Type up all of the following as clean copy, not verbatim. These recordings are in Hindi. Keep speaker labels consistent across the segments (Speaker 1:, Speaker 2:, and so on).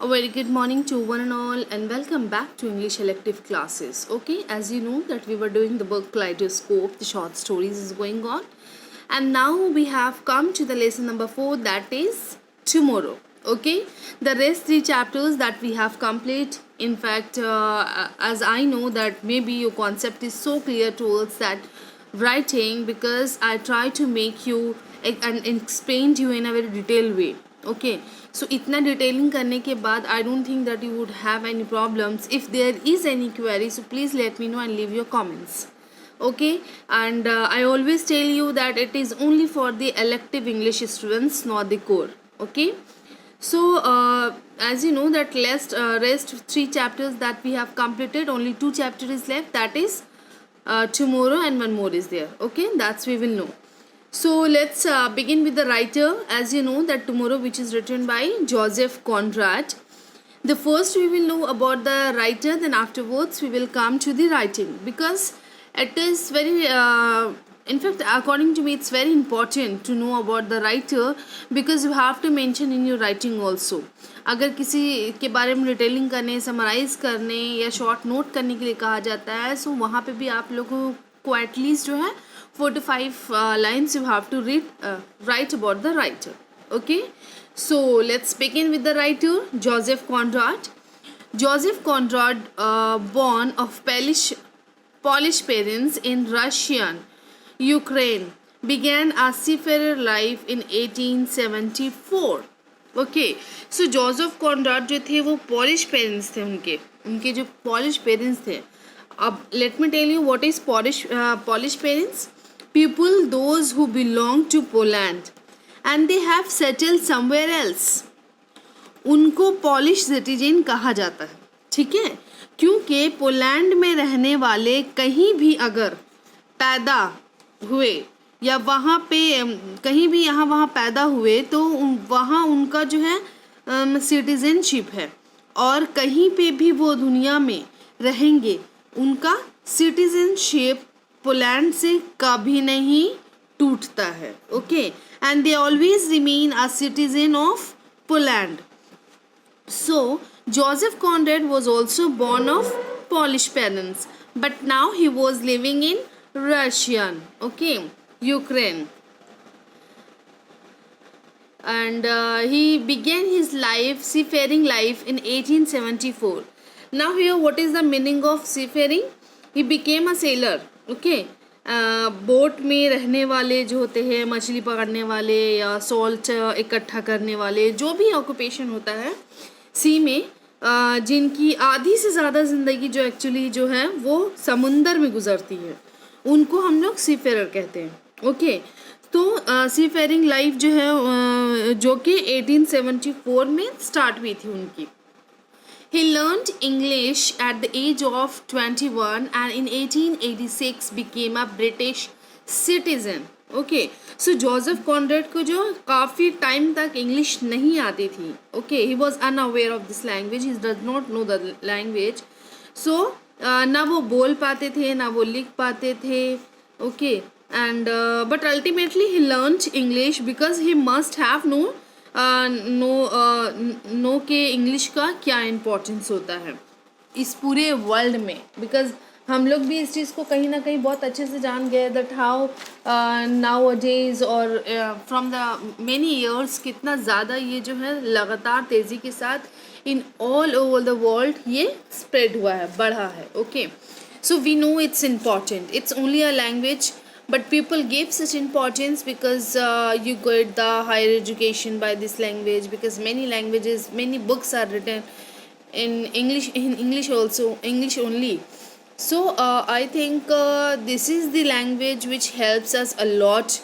Speaker 1: A very good morning to one and all, and welcome back to English elective classes. Okay, as you know that we were doing the book Kaleidoscope, the short stories is going on, and now we have come to the lesson number 4, that is tomorrow. Okay, the rest 3 chapters that we have complete. In fact, as I know that maybe your concept is so clear towards that writing, because I try to make you and explain to you in a very detailed way. Okay, so इतना डिटेलिंग करने के बाद I don't think that you would have any problems. If there is any query, so please let me know and leave your comments. Okay, and I always tell you that it is only for the elective English students, not the core. Okay, so as you know that rest 3 chapters that we have completed, only 2 chapters is left, that is tomorrow, and one more is there. Okay, that's we will know. So let's begin with the writer. As you know that tomorrow, which is written by Joseph Conrad. The first we will know about the writer, then afterwards we will come to the writing, because it is very in fact, according to me, it's very important to know about the writer, because you have to mention in your writing also. अगर किसी के बारे में डिटेलिंग करने, समराइज करने या शॉर्ट नोट करने के लिए कहा जाता है, सो वहाँ पे भी आप लोगों को एटलीस्ट जो है 4 to 5 lines you have to write about the writer. Okay, so let's begin with the writer, Joseph Conrad. Joseph Conrad, born of Polish parents in Russian Ukraine, began a seafarer life in 1874. Okay, so Joseph Conrad जो थे वो Polish parents थे, उनके जो Polish parents थे. अब let me tell you what is Polish parents. People those who belong to Poland and they have settled somewhere else, उनको पॉलिश सिटीजन कहा जाता है. ठीक है, क्योंकि पोलैंड में रहने वाले कहीं भी अगर पैदा हुए या वहाँ पे कहीं भी यहाँ वहाँ पैदा हुए, तो वहाँ उनका जो है सिटीजनशिप है, और कहीं पे भी वो दुनिया में रहेंगे उनका सिटीजनशिप पोलैंड से कभी नहीं टूटता है. Okay, and they always remain a citizen of Poland. So Joseph Conrad was also born of polish parents, but now he was living in Russian, okay, Ukraine, and he began his seafaring life in 1874. Now here, what is the meaning of seafaring? He became a sailor. Okay, boat में रहने वाले जो होते हैं, मछली पकड़ने वाले या सॉल्ट इकट्ठा करने वाले, जो भी ऑक्यूपेशन होता है सी में, जिनकी आधी से ज़्यादा ज़िंदगी जो एक्चुअली जो है वो समुंदर में गुजरती है, उनको हम लोग सीफेरर कहते हैं. ओके, तो सीफेरिंग लाइफ जो है जो कि 1874 में स्टार्ट हुई थी उनकी. He learned English at the age of 21 and in 1886 became a British citizen. Okay, so Joseph Conrad को जो काफ़ी टाइम तक इंग्लिश नहीं आती थी. Okay, he was unaware of this language. He does not know the language. So ना वो बोल पाते थे, ना वो लिख पाते थे. Okay, and but ultimately he learned English because he must have known नो के इंग्लिश का क्या इम्पोर्टेंस होता है इस पूरे वर्ल्ड में, बिकॉज हम लोग भी इस चीज़ को कहीं ना कहीं बहुत अच्छे से जान गए दैट हाउ नाउ डेज और फ्रॉम द मेनी ईयर्स कितना ज़्यादा ये जो है लगातार तेज़ी के साथ in all over the world ये स्प्रेड हुआ है, बढ़ा है. Okay, so we know it's important, it's only a language, but people give such importance because you get the higher education by this language, because many books are written in English also, English only. So I think this is the language which helps us a lot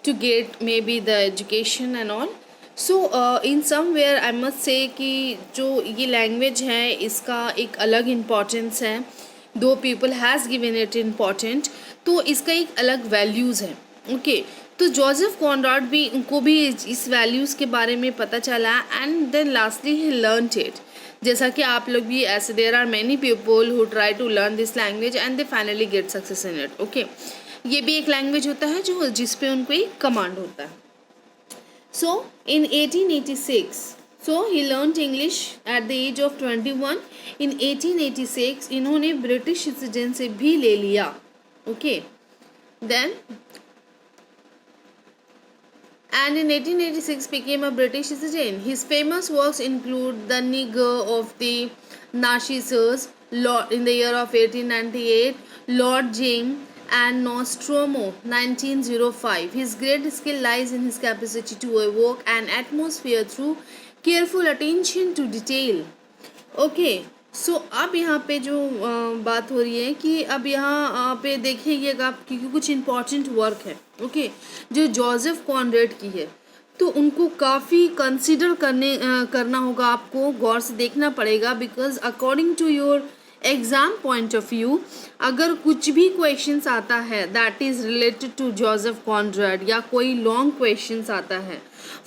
Speaker 1: to get maybe the education and all. So in somewhere I must say कि जो ये language है इसका एक अलग importance है, दो people has given it important, तो इसका एक अलग वैल्यूज़ है. ओके, तो जोसेफ कॉनराड भी उनको भी इस वैल्यूज़ के बारे में पता चला, and then lastly he learned it. जैसा कि आप लोग भी ऐसे, there are many people who try to learn this language and they finally get success in it. Okay, ये भी एक लैंग्वेज होता है जो जिस पे उनको एक कमांड होता है. So in 1886 so he learned English at the age of 21. In 1886 इन्होंने ब्रिटिश सिटीजन से भी ले लिया. Okay, then and in 1886 became a British citizen. His famous works include The Nigger of the Narcissus in the year of 1898, Lord Jing, and Nostromo 1905. His great skill lies in his capacity to evoke an atmosphere through careful attention to detail. Okay, सो अब यहाँ पे जो बात हो रही है कि अब यहाँ पे देखिएगा आप, क्योंकि कुछ इम्पॉर्टेंट वर्क है ओके जो जोसेफ कॉनरेड की है, तो उनको काफ़ी कंसिडर करना होगा, आपको गौर से देखना पड़ेगा. Because according to your exam point of view, अगर कुछ भी क्वेश्चंस आता है that is related to Joseph Conrad या कोई लॉन्ग क्वेश्चंस आता है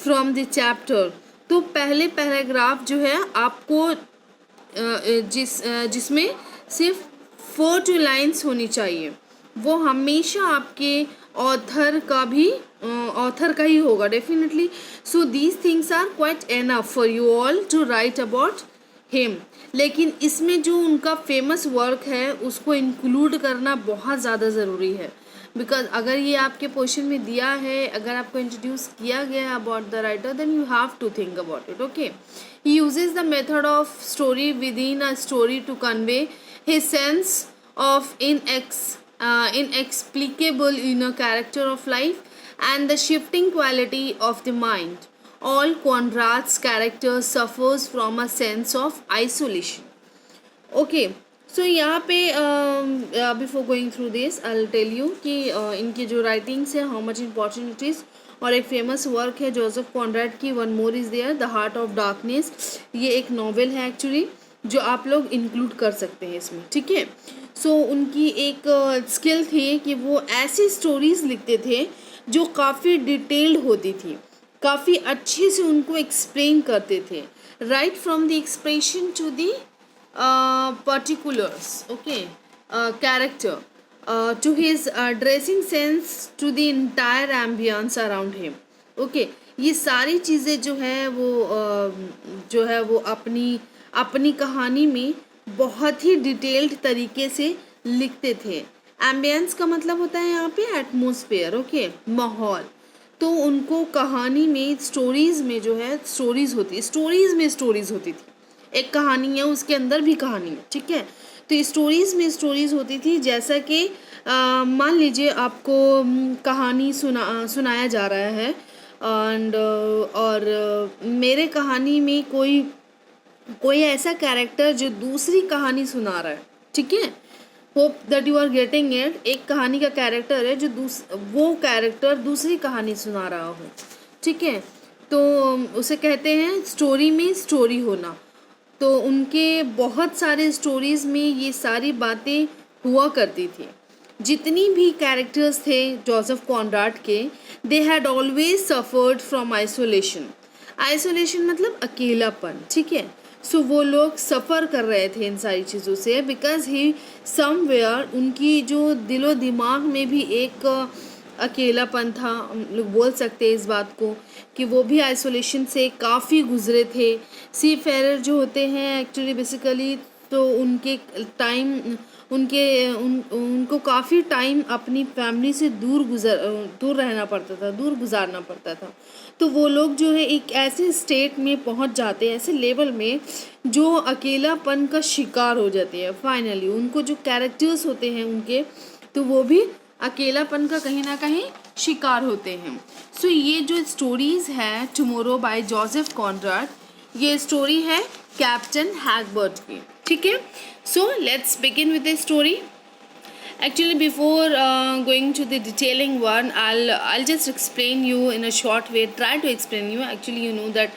Speaker 1: फ्रॉम द चैप्टर, तो पहले पैराग्राफ जो है आपको जिसमें सिर्फ 4 लाइन्स होनी चाहिए, वो हमेशा आपके ऑथर का ही होगा definitely. So these things are quite enough for you all to write about him. लेकिन इसमें जो उनका फेमस वर्क है उसको इंक्लूड करना बहुत ज़्यादा ज़रूरी है. बिकॉज अगर ये आपके पोर्शन में दिया है, अगर आपको इंट्रोड्यूस किया गया है about the writer, then you have to think about it. Okay, he uses the method of story within a story to convey his sense of inexplicable inner character of life and the shifting quality of the mind. All Conrad's characters suffers from a sense of isolation. Okay, so यहाँ पे before going through this I'll tell you कि इनकी जो writings है how much important it is. और एक फेमस वर्क है जोसेफ कॉनरेड की, one more is there, the heart of darkness. ये एक नॉवेल है एक्चुअली जो आप लोग इंक्लूड कर सकते हैं इसमें. ठीक है, सो उनकी एक स्किल थी कि वो ऐसी स्टोरीज़ लिखते थे जो काफ़ी डिटेल्ड होती थी, काफ़ी अच्छे से उनको एक्सप्लेन करते थे, right from the expression to the particulars. Okay, character to his dressing sense, to the entire ambience around him. Okay, ये सारी चीज़ें जो है वो अपनी कहानी में बहुत ही डिटेल्ड तरीके से लिखते थे. एम्बियंस का मतलब होता है यहाँ पे एटमॉस्फेयर. ओके, माहौल. तो उनको कहानी में स्टोरीज़ में जो है स्टोरीज़ होती थी. एक कहानी है उसके अंदर भी कहानी है. ठीक है, तो स्टोरीज़ में स्टोरीज़ होती थी. जैसा कि मान लीजिए आपको कहानी सुनाया जा रहा है एंड और मेरे कहानी में कोई ऐसा कैरेक्टर जो दूसरी कहानी सुना रहा है. ठीक है, hope that you are getting it. एक कहानी का कैरेक्टर है जो वो कैरेक्टर दूसरी कहानी सुना रहा हो. ठीक है, तो उसे कहते हैं स्टोरी में स्टोरी होना. तो उनके बहुत सारे स्टोरीज़ में ये सारी बातें हुआ करती थी. जितनी भी कैरेक्टर्स थे जोसेफ कॉनराड के, they had always suffered from isolation. Isolation मतलब अकेलापन. ठीक है, सो वो लोग सफ़र कर रहे थे इन सारी चीज़ों से बिकॉज ही समवेयर उनकी जो दिलो दिमाग में भी एक अकेलापन था. हम लोग बोल सकते हैं इस बात को कि वो भी आइसोलेशन से काफ़ी गुजरे थे. सी फेरर जो होते हैं एक्चुअली बेसिकली, तो उनको काफ़ी टाइम अपनी फैमिली से दूर रहना पड़ता था, दूर गुजारना पड़ता था. तो वो लोग जो है एक ऐसे स्टेट में पहुंच जाते हैं, ऐसे लेवल में जो अकेलापन का शिकार हो जाते हैं. फाइनली उनको जो कैरेक्टर्स होते हैं उनके, तो वो भी अकेलापन का कहीं ना कहीं शिकार होते हैं. सो ये जो स्टोरीज़ है टुमारो बाय जोसेफ कॉनराड, ये स्टोरी है कैप्टन हैगबर्ट की. ठीक है, so let's begin with the story. Actually, before going to the detailing one, I'll just explain you in a short way. Try to explain you. Actually, you know that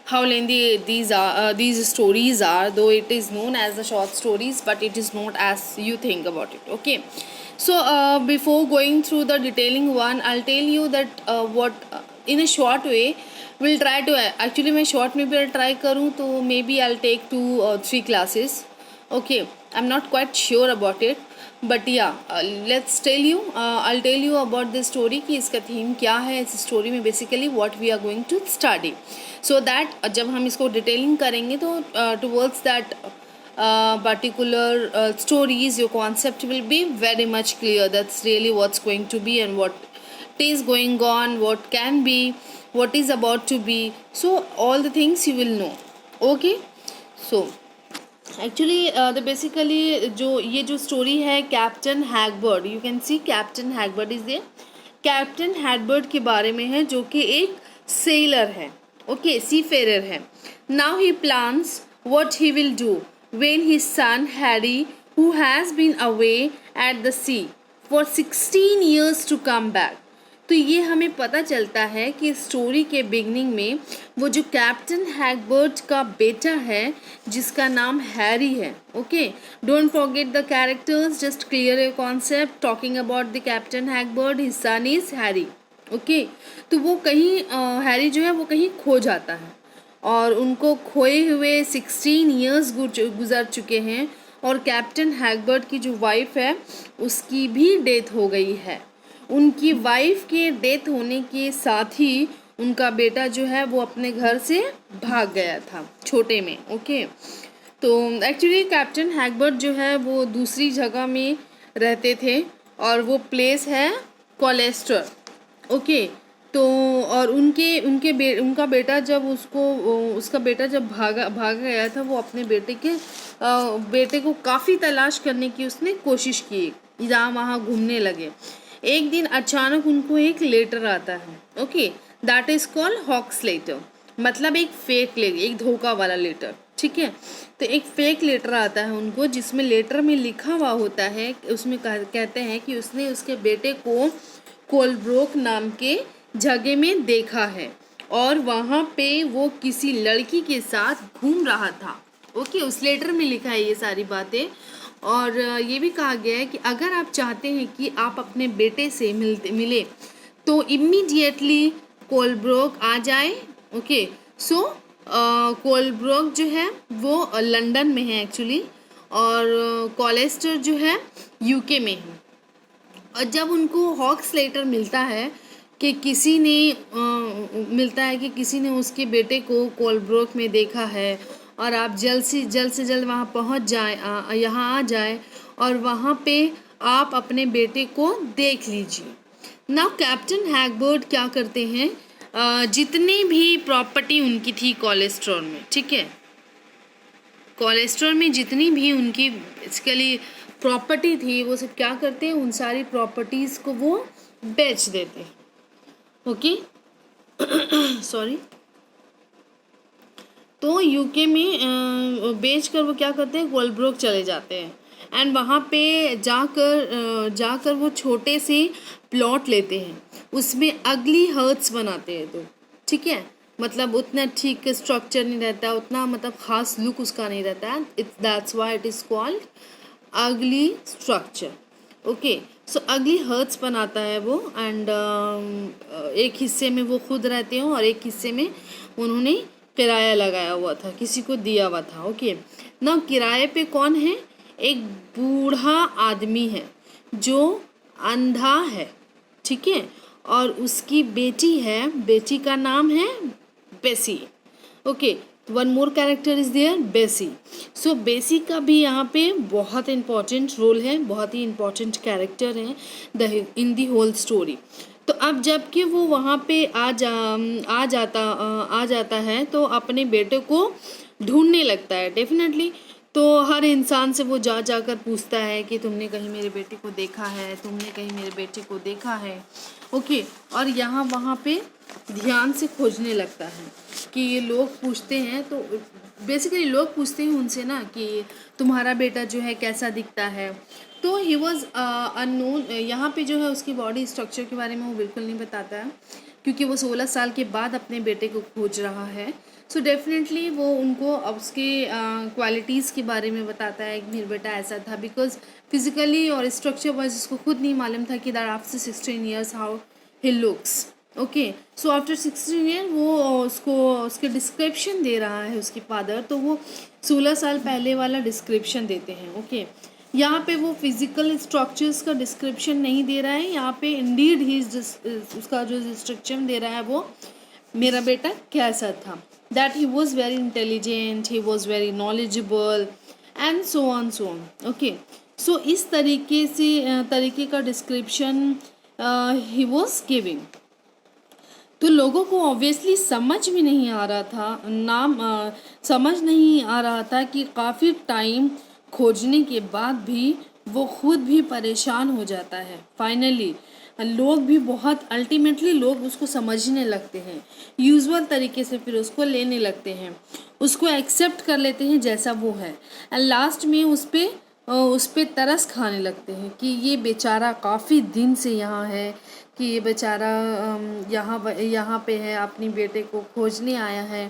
Speaker 1: how lengthy these stories are, though it is known as the short stories, but it is not as you think about it. Okay. So before going through the detailing one, I'll tell you that what in a short way we'll try to. Actually, मैं short में भी try करूँ तो maybe I'll take 2 or 3 classes. Okay, I'm not quite sure about it, but yeah, let's tell you, I'll tell you about this story कि इसका थीम क्या है इस स्टोरी में, basically what we are going to study, so that जब हम इसको डिटेलिंग करेंगे तो towards that particular stories, your concept will be very much clear. That's really what's going to be and what is going on, what can be, what is about to be. So all the things you will know. Okay, so actually the basically जो स्टोरी है captain Hagberd, you can see captain Hagberd is there. Captain Hagberd के बारे में है जो कि एक सेलर है, ओके, सीफेरर है। Now he plans what he will do when his son Harry who has been away at the sea for 16 years to come back. तो ये हमें पता चलता है कि स्टोरी के बिगनिंग में वो जो कैप्टन हैगबर्ड का बेटा है जिसका नाम हैरी है, okay, don't forget the characters, just clear a concept, talking about the captain Hagberd, his son is Harry, okay. तो वो कहीं हैरी जो है वो कहीं खो जाता है और उनको खोए हुए 16 years गुजर चुके हैं और कैप्टन हैगबर्ड की जो वाइफ है उसकी भी डेथ हो गई है। उनकी वाइफ के डेथ होने के साथ ही उनका बेटा जो है वो अपने घर से भाग गया था छोटे में, ओके। तो एक्चुअली कैप्टन हैगबर्ड जो है वो दूसरी जगह में रहते थे और वो प्लेस है कोलेस्टर, ओके। तो और उनका बेटा जब उसका बेटा जब भाग गया था, वो अपने बेटे को काफ़ी तलाश करने की उसने कोशिश की, जहाँ वहाँ घूमने लगे। एक दिन अचानक उनको एक लेटर आता है, okay, that is called hoax letter, मतलब एक फेक लेटर, एक धोखा वाला लेटर, ठीक है। तो एक फेक लेटर आता है उनको जिसमें लेटर में लिखा हुआ होता है, उसमें कहते हैं कि उसने उसके बेटे को कोलब्रोक नाम के जगह में देखा है और वहाँ पे वो किसी लड़की के साथ घूम रहा था, ओके। उस लेटर में लिखा है ये सारी बातें और ये भी कहा गया है कि अगर आप चाहते हैं कि आप अपने बेटे से मिले तो इमीडिएटली कोलब्रोक आ जाए, ओके। सो कोलब्रोक जो है वो लंदन में है एक्चुअली और कोलेस्टर जो है यूके में है। और जब उनको हॉक्स लेटर मिलता है कि किसी ने उसके बेटे को कोलब्रोक में देखा है और आप जल्द से जल्द वहाँ पहुँच जाएं, यहाँ आ जाए और वहाँ पे आप अपने बेटे को देख लीजिए। नाउ कैप्टन हैगबर्ड क्या करते हैं, जितनी भी प्रॉपर्टी उनकी थी कोलेस्ट्रॉल में, ठीक है, कोलेस्ट्रॉल में जितनी भी उनकी बेसिकली प्रॉपर्टी थी वो सब क्या करते हैं, उन सारी प्रॉपर्टीज़ को वो बेच देते हैं, ओके। सॉरी। तो यूके में बेचकर वो क्या करते हैं, कोलब्रोक चले जाते हैं एंड वहाँ पे जाकर वो छोटे से प्लॉट लेते हैं, उसमें अगली हर्ट्स बनाते हैं। तो ठीक है, मतलब उतना ठीक स्ट्रक्चर नहीं रहता, उतना मतलब ख़ास लुक उसका नहीं रहता है, that's why it is called अगली स्ट्रक्चर, ओके। सो अगली हर्ट्स बनाता है वो एंड एक हिस्से में वो खुद रहते हैं और एक हिस्से में उन्होंने किराया लगाया हुआ था, किसी को दिया हुआ था, ओके ना। किराए पे कौन है, एक बूढ़ा आदमी है जो अंधा है, ठीक है, और उसकी बेटी है, बेटी का नाम है Bessie, okay. One more character is there, Bessie. So बेसी का भी यहाँ पे बहुत इम्पॉर्टेंट रोल है, बहुत ही इम्पॉर्टेंट कैरेक्टर है इन दी होल स्टोरी। तो अब जबकि वो वहाँ पे आ जाता है तो अपने बेटे को ढूंढने लगता है डेफिनेटली। तो हर इंसान से वो जाकर पूछता है कि तुमने कहीं मेरे बेटे को देखा है, तुमने कहीं मेरे बेटे को देखा है, ओके। और यहाँ वहाँ पे ध्यान से खोजने लगता है कि ये लोग पूछते हैं, तो बेसिकली लोग पूछते हैं उनसे ना कि तुम्हारा बेटा जो है कैसा दिखता है। तो ही वॉज अननोन। यहाँ पे जो है उसकी बॉडी स्ट्रक्चर के बारे में वो बिल्कुल नहीं बताता है क्योंकि वो 16 साल के बाद अपने बेटे को खोज रहा है। सो डेफिनेटली वो उनको अब उसके क्वालिटीज़ के बारे में बताता है कि मेरा बेटा ऐसा था, बिकॉज फिजिकली और स्ट्रक्चर वाइज उसको खुद नहीं मालूम था कि that after 16 years how he looks, okay. So after 16 year वो उसको उसके डिस्क्रिप्शन दे रहा है उसकी फादर, तो वो 16 साल पहले वाला डिस्क्रिप्शन देते हैं। ओके, यहाँ पे वो फिजिकल स्ट्रक्चर्स का डिस्क्रिप्शन नहीं दे रहा है, यहाँ पे इंडीड ही उसका जो डिस्क्रिप्शन दे रहा है वो मेरा बेटा कैसा था, that he was very intelligent, he was very knowledgeable and so on so on. Okay, so इस तरीके का डिस्क्रिप्शन ही वॉज गिविंग। तो लोगों को ऑब्वियसली समझ भी नहीं आ रहा था, समझ नहीं आ रहा था कि काफ़ी टाइम खोजने के बाद भी वो खुद भी परेशान हो जाता है। फाइनली लोग भी बहुत अल्टीमेटली लोग उसको समझने लगते हैं, यूजुअल तरीके से फिर उसको लेने लगते हैं, उसको एक्सेप्ट कर लेते हैं जैसा वो है, एंड लास्ट में उस पे तरस खाने लगते हैं कि ये बेचारा काफ़ी दिन से यहाँ है, कि ये बेचारा यहाँ पे है, अपनी बेटे को खोजने आया है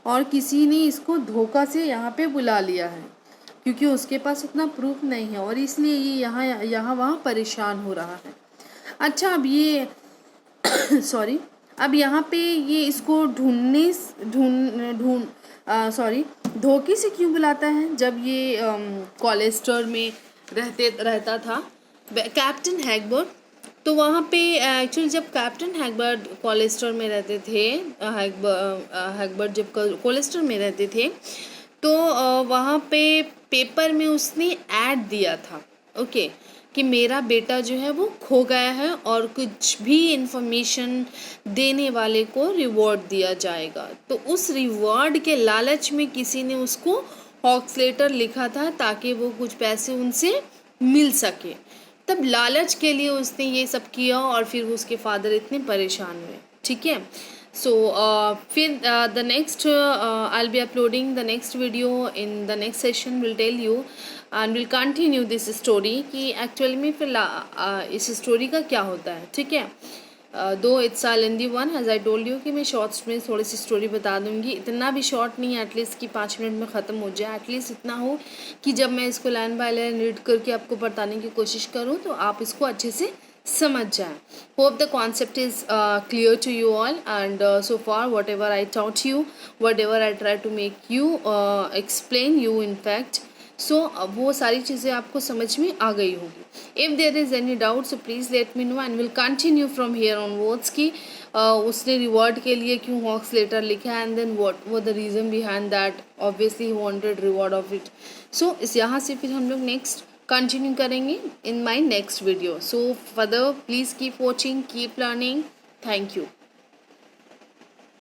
Speaker 1: और किसी ने इसको धोखा से यहाँ पे बुला लिया है, क्योंकि उसके पास उतना प्रूफ नहीं है और इसलिए ये यहाँ वहाँ परेशान हो रहा है। अच्छा, अब ये सॉरी, अब यहाँ पे ये इसको धोखे से क्यों बुलाता है, जब ये कॉलेस्टर में रहता था कैप्टन हैगबर्ट, तो वहाँ पे एक्चुअली जब कैप्टन हैगबर्ट कॉलेस्टर में रहते थे, हैगबर्ट जब कॉलेस्टर में रहते थे, तो वहाँ पे पेपर में उसने ऐड दिया था, ओके, कि मेरा बेटा जो है वो खो गया है और कुछ भी इंफॉर्मेशन देने वाले को रिवॉर्ड दिया जाएगा। तो उस रिवॉर्ड के लालच में किसी ने उसको हॉक्स लेटर लिखा था ताकि वो कुछ पैसे उनसे मिल सके, तब लालच के लिए उसने ये सब किया और फिर उसके फादर इतने परेशान हुए। ठीक है, सो फिर the next I will be uploading the next video in the next session, will tell you and will continue this story कि एक्चुअली में फिर इस स्टोरी का क्या होता है। ठीक है, though it's a lengthy one, as I told you कि मैं शॉर्ट्स में थोड़ी सी स्टोरी बता दूंगी, इतना भी शॉर्ट नहीं है, एटलीस्ट कि 5 मिनट में ख़त्म हो जाए, एटलीस्ट इतना हो कि जब मैं इसको लाइन बाय लाइन रीड करके आपको बताने की कोशिश करूँ तो आप इसको अच्छे से समझ जाए। Hope the concept is clear to you all, and so far whatever I taught you, whatever I try to make you explain you in fact, so वो सारी चीज़ें आपको समझ में आ गई होगी। If there is any doubt so please let me know and will continue from here onwards कि उसने रिवॉर्ड के लिए क्यों हॉक्स लेटर लिखा, and then what the reason behind that, obviously he wanted reward of it. So इस यहाँ से फिर हम लोग नेक्स्ट कंटिन्यू करेंगे in my next video. So further please keep watching, keep learning, thank you.